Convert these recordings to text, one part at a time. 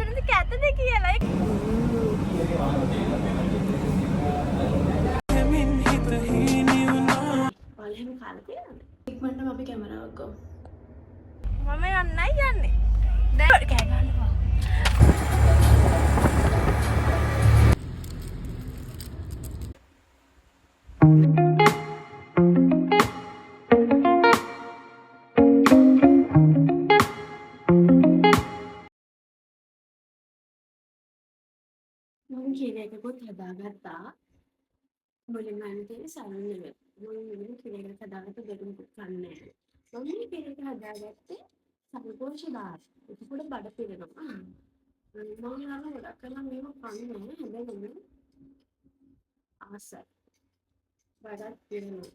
ලස්සනද කැතද කියලා. එහෙම කාලා තියෙනවද? ඉක්මනටම අපි කැමරාවක් ගමු. මම යන්නේ. දැන් කෑ ගන්නවා. මම කියන එකකුත් හදාගත්තා. මුලින්ම අන්තිම සරණ නෙවෙයි. මම මුලින්ම කියන එක හදාගත්ත දෙකකුත් කන්නේ. මම මේ කියන එක හදාගත්තේ සම්පෝෂදාස්. ඒක පොඩ බඩ පිරෙනවා. මම නම් ගොඩක් කරලා මේව කන්නේ හැබැයි ආසයි. බඩත් පිරෙනවා.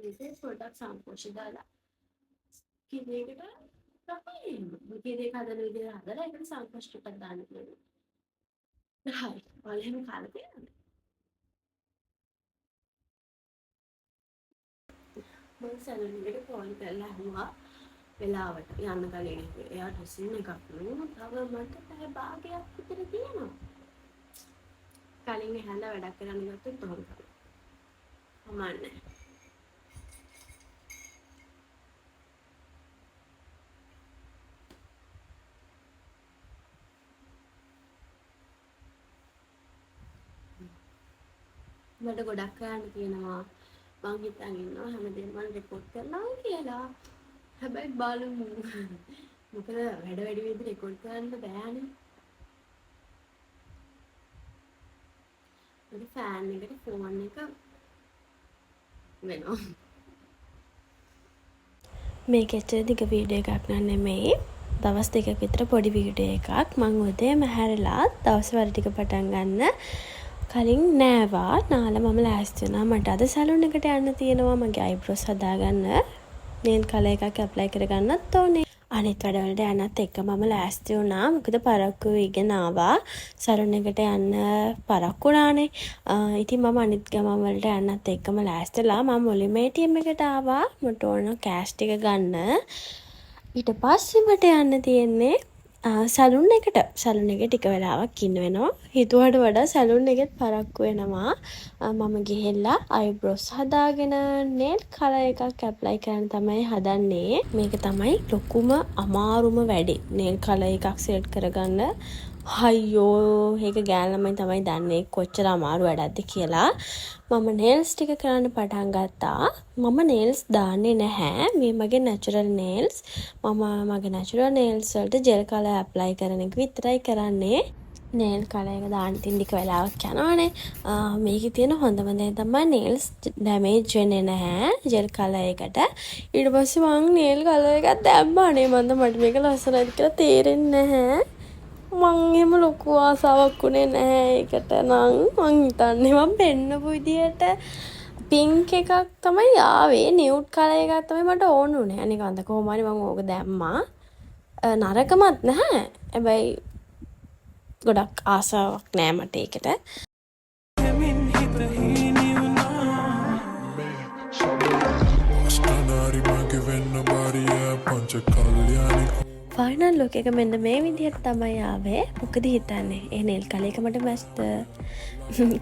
ඒකේ පොඩක් සම්පෝෂදාලා කිරේකට තමයි. කිරේ හදන විදිහ හදලා ඒකට සම්පෝෂ ටිකක් දාන්න කියනවා. හරි. ඔයාලා එහෙම කාලා තියෙනවද? මම සැලුන් එකට ෆෝන් කරලා අහුවා වෙලාවට යන්න කලින් එයා ඩ්‍රෙසින් එකක් නෝ තව මට පැය භාගයක් විතර තියෙනවා. කලින් එහාලා වැඩක් කරන්න ගත්තොත් තොරව තමයි. කමන්නේ. මට ගොඩක් කරන්න තියෙනවා. මං හිතන් ඉන්නවා හැමදේම මම රෙකෝඩ් කරනවා කියලා. හැබැයි බලමු. මොකද වැඩ විදිහට රෙකෝඩ් කරන්න බෑනේ. මගේ ෆෑන් එකට ෆෝන් එක වෙනවා. මේක ඇත්තට දිග වීඩියෝ එකක් නෙමෙයි. දවස් දෙකක විතර පොඩි වීඩියෝ එකක්. මම උදේම හැරලා දවස් වල ටික පටන් ගන්න කලින් නෑවා නාලා මම ලෑස්ති වුණා. මට අද සැලුන් එකට යන්න තියෙනවා. මගේ අයිබ්‍රෝස් හදාගන්න නේල් කලර් එකක් ඇප්ලයි කරගන්නත් ඕනේ. අනිත් වැඩවලට යන්නත් එක්ක මම ලෑස්ති වුණා. මොකද පරක්කු ඉගෙන ආවා. සැලුන් එකට යන්න පරක්කු වුණානේ. ඉතින් මම අනිත් ගමන් වලට යන්නත් එක්කම ලෑස්තිලා මම මුලින්ම ATM එකට ආවා. මට ඕන කෑෂ් ටික ගන්න. ඊට පස්සේ මට යන්න තියෙන්නේ සැලුන් එකට. සැලුන් එකේ ටික වෙලාවක් ඉන්න වෙනවා. හිතුවට වඩා සැලුන් එකෙත් පරක්කු වෙනවා. මම ගිහිල්ලා අයිබ්‍රෝස් හදාගෙන නේල් කලර් එකක් ඇප්ලයි කරන්න තමයි හදන්නේ. මේක තමයි ලොකුම අමාරුම වැඩේ. නේල් කලර් එකක් සෙට් කරගන්න. අයියෝ ඒක ගෑන් ළමයි තමයි දන්නේ කොච්චර අමාරු වැඩක්ද කියලා. මම නේල්ස් ටික කරන්න පටන් ගත්තා. මම නේල්ස් දාන්නේ නැහැ. මේ මගේ නැචරල් නේල්ස්. මම මගේ නැචරල් නේල්ස් වලට ජෙල් කලර් ඇප්ලයි කරන එක විතරයි කරන්නේ. නේල් කලර් එක දාන්න තින් ටික වෙලාවක් යනවානේ. මේකේ තියෙන හොඳම දේ තමයි නේල්ස් ඩැමේජ් වෙන්නේ නැහැ ජෙල් කලර් එකට. ඊට පස්සේ මම නේල් කලර් එකක් දැම්මා නේ. මට මේක ලස්සනයි කියලා තේරෙන්නේ නැහැ. මං එහෙම ලොකු ආසාවක් උනේ නැහැ ඒකට නම්. මං හිතන්නේ මම පෙන්නපු විදියට පින්ක් එකක් තමයි ආවේ. නියුඩ් කලර් එකක් තමයි මට ඕන උනේ. අනික අන්ත කොහොම හරි මම ඕක දැම්මා. නරකමත් නැහැ. හැබැයි ගොඩක් ආසාවක් නෑ මට ඒකට. ෆයිනල් ලුක් එක මෙන්න මේ විදිහට තමයි ආවේ. මොකද හිතන්නේ ඒ නේල් කලර් එක මට මැස්ට්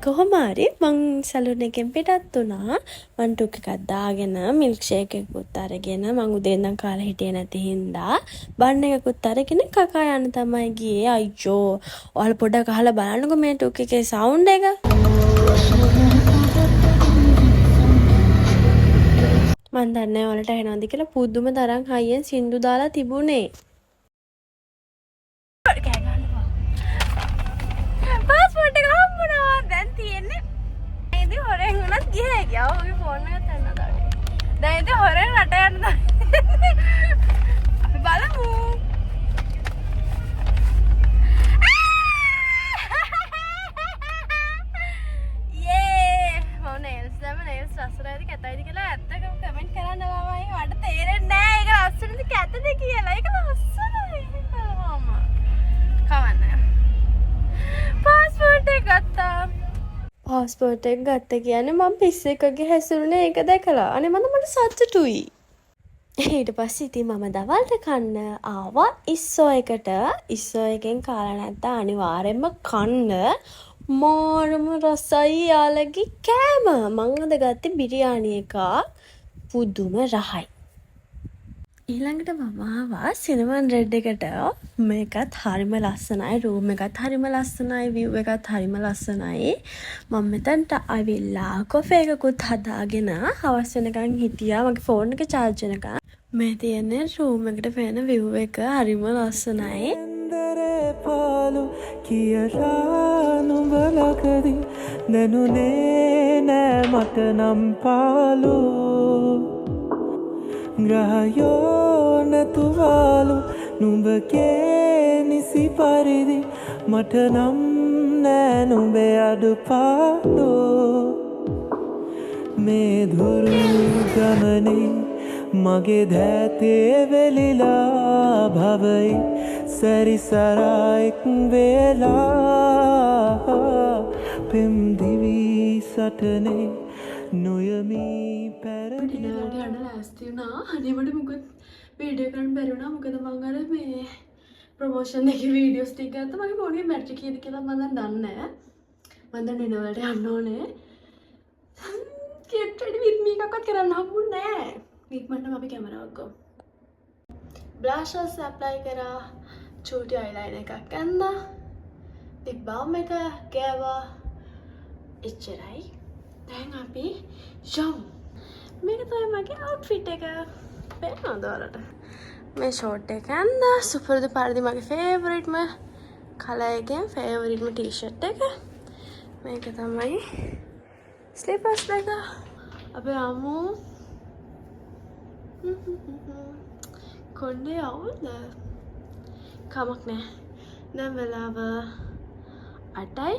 කොහොම හරි මං සැලුන් එකෙන් පිටත් වුණා. මං ටුක් එකක් දාගෙන මිල්ක් ෂේක් එකකුත් අරගෙන මං උදේ ඉඳන් කාලා හිටියේ නැති හින්දා බන් එකකුත් අරගෙන කකා යන්න තමයි ගියේ. අයියෝ ඔයාලා පොඩ්ඩක් අහලා බලන්නකෝ මේ ටුක් එකේ සවුන්ඩ් එක. මන් දන්නේ ඔයාලට ඇහෙනවද කියලා. පුදුම තරම් හයියෙන් සින්දු දාලා තිබුණේ. පාස්පෝර්ට් එක හම්බුණා. දැන් තියෙන්නේ ඉතින් හොරෙන් උනත් ගියා ගියා. ඔහුගේ ෆෝන් එක තැන්න දාලා. දැන් ඉතින් හොරෙන් රට යන්න අපි බලමු. යේ මම නේල්ස් ලස්සනයිද කැතයිද කියලා ඇත්තටම කමෙන්ට් කරන්න ළමයි. මට තේරෙන්නේ නැහැ ඒක ලස්සනද කැතද කියලා. ඒක ලස්සනයි. බලමු. කවන්න. පාස්පෝර්ට් එක ගත්තා. පාස්පෝර්ට් එක ගත්ත කියන්නේ මම පිස්සෙක්ගේ හැසිරුනේ ඒක දැකලා. අනේ මට සතුටුයි. ඊට පස්සේ ඉතින් මම දවල්ට කන්න ආවා ඉස්සෝ එකට. ඉස්සෝ එකෙන් කාලා නැත්නම් අනිවාර්යෙන්ම කන්න. මාරම රසයි යාළගේ කෑම. මං අද ගත්තේ බිරියානි එකක්. පුදුම රහයි. ඊළඟට මම ආවා සිනමන් රෙඩ් එකට. මේකත් හරිම ලස්සනයි. රූම් එකත් හරිම ලස්සනයි. විව් එකත් හරිම ලස්සනයි. මම මෙතනට ආවිල්ලා කොෆේ එකකුත් හදාගෙන හවස් වෙනකන් හිටියා. මගේ ෆෝන් එක charge වෙනකන්. මේ තියෙන්නේ රූම් එකට පේන විව් එක හරිම ලස්සනයි. පාලු කියලා නුඹලකදී දැනුනේ නෑ මට නම් පාලු ග්‍රහයෝ නැතුවාලු නුඹගේ නිසි පරිදි මට නම් නෑ නුඹේ අඩුපාඩු මේ දුරු ගමනේ මගේ දැතේ වෙලිලා භවයි සැරිසරායික් වෙලා පෙම් දිවි සටනේ නොයමී පැරදි ඩිනර්ට යන්න ලෑස්ති වුණා. අනේ මට මොකද වීඩියෝ කරන්න බැරි වුණා. මොකද මම අර මේ ප්‍රොමෝෂන් එකේ වීඩියෝස් ටික ගත්තා. මගේ ෆෝන් එකේ බැටරි කීයද කියලා මම දැන් දන්නේ නැහැ. මම දැන් ඩිනර් වලට යන්න ඕනේ. get ready with me එකක්වත් කරන්න හම්බුනේ නැහැ. ඉක්මනටම අපි කැමරාවක් ගමු. බ්ලෂර්ස් ඇප්ලයි කරා. චූටි අයිලයිනර් එකක් ඇඳා. ලිප් බාම් එක ගෑවා. එච්චරයි. දැන් අපි යමු. මේක තමයි මගේ අවුට්ෆිට් එක. පේනවද ඔයාලට? මේ ෂෝට් එක ඇඳා. සුපුරුදු පරිදි මගේ ෆේවරිට්ම කලර් එකෙන් ෆේවරිට්ම ටී-ෂර්ට් එක. මේක තමයි ස්ලිපර්ස් දෙක. අපි යමු. කොණ්ඩේ අවුල්ද? කමක් නෑ. දැන් වෙලාව 8යි.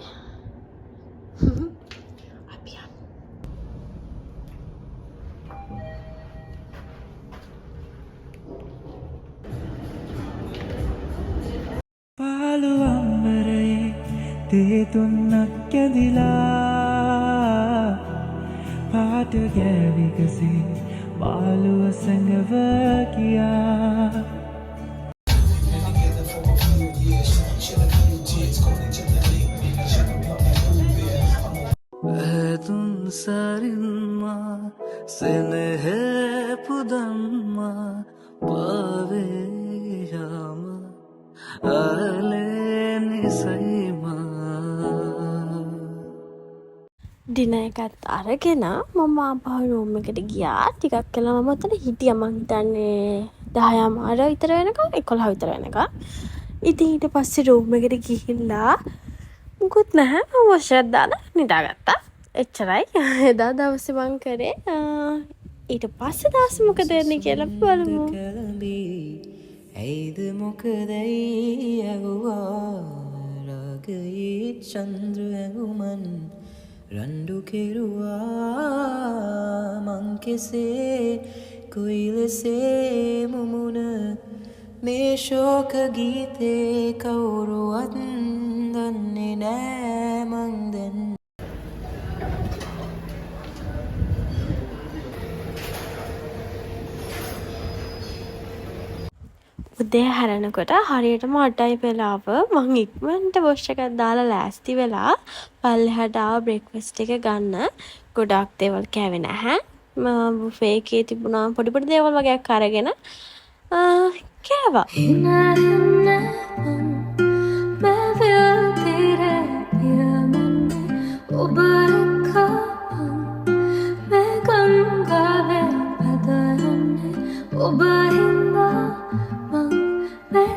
අපි යමු. පාලු අම්බරයේ තේ තුන්නක් ඇදිලා පාට ගෑවිකසේ පාලුව සැඟව කියා ඇතුන් සරින්මා සෙනෙහ පුදම්මා පවේයාම අලේ නිසයිමා ඩිනර් එකත් අරගෙන මම ආපහු රූම් එකට ගියා. ටිකක් කළා මම උතන හිටියා. මං හිතන්නේ 10 මාර විතර වෙනකම් 11 විතර වෙනකම්. ඉතින් ඊට පස්සේ රූම් එකට ගිහිල්ලා මුකුත් නැහැ. මම වොෂර් දාලා නිදාගත්තා. එච්චරයි. එදා දවසේ මං කරේ. ඊට පස්සේ දවස් මොකද වෙන්නේ කියලා බලමු. ඇයිද මොකදයි ඇහුවා රාගයේ චන්ද්‍ර ඇඟුමන් රණ්ඩු කෙරුවා මං කෙසේ කොයිලසේ මුමුණ මේ ශෝක ගීතේ කවුරුවත් දන්නේ නෑ මං දැන් උදේ හැරෙනකොට හරියටම 8යි වෙලාව. මං ඉක්මනට වොෂ් එකක් දාලා ලෑස්ති වෙලා පල්ලෙහාට ආව බ්‍රේක්ෆාස්ට් එක ගන්න. ගොඩක් දේවල් කෑවේ නැහැ. මම බුෆේ එකේ තිබුණා පොඩි පොඩි දේවල් වගේක් අරගෙන කෑවා.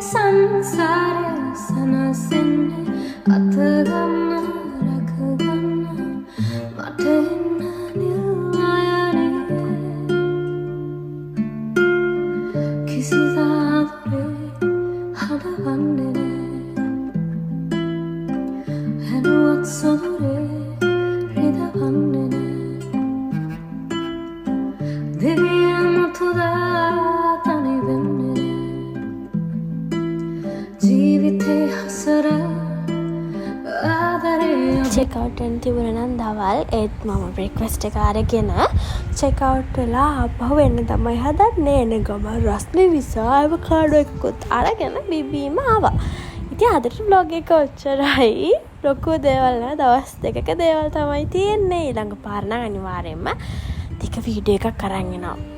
සංසාරය සනසෙන්නේ අතගන්න රැකගන්න මට එන්න නිර්වායනේ කිසිදාදරේ හදවන්නේ නෑ හැනුවත් සොදුරේ රිදවන්නේ නෑ දෙවියන් මුතුදා තනි වෙන්නේ චෙක් අවුට් වෙන්න තිබුණා නම් දවල් ඒත් මම බ්‍රේක්ෆාස්ට් එක අරගෙන චෙකවුට් වෙලා ආපහු එන්න තමයි හදන්නේ. එන ගම රස්නේ විසාව කාඩෝ එක්කොත් අරගෙන බිබීම ආවා. ඉතින් අදට vlog එක ඔච්චරයි. ලොකු දේවල් නෑ, දවස් දෙකක දේවල් තමයි තියෙන්නේ. ඊළඟ පාර නම් අනිවාර්යයෙන්ම ටික වීඩියෝ එකක් අරන් එනවා.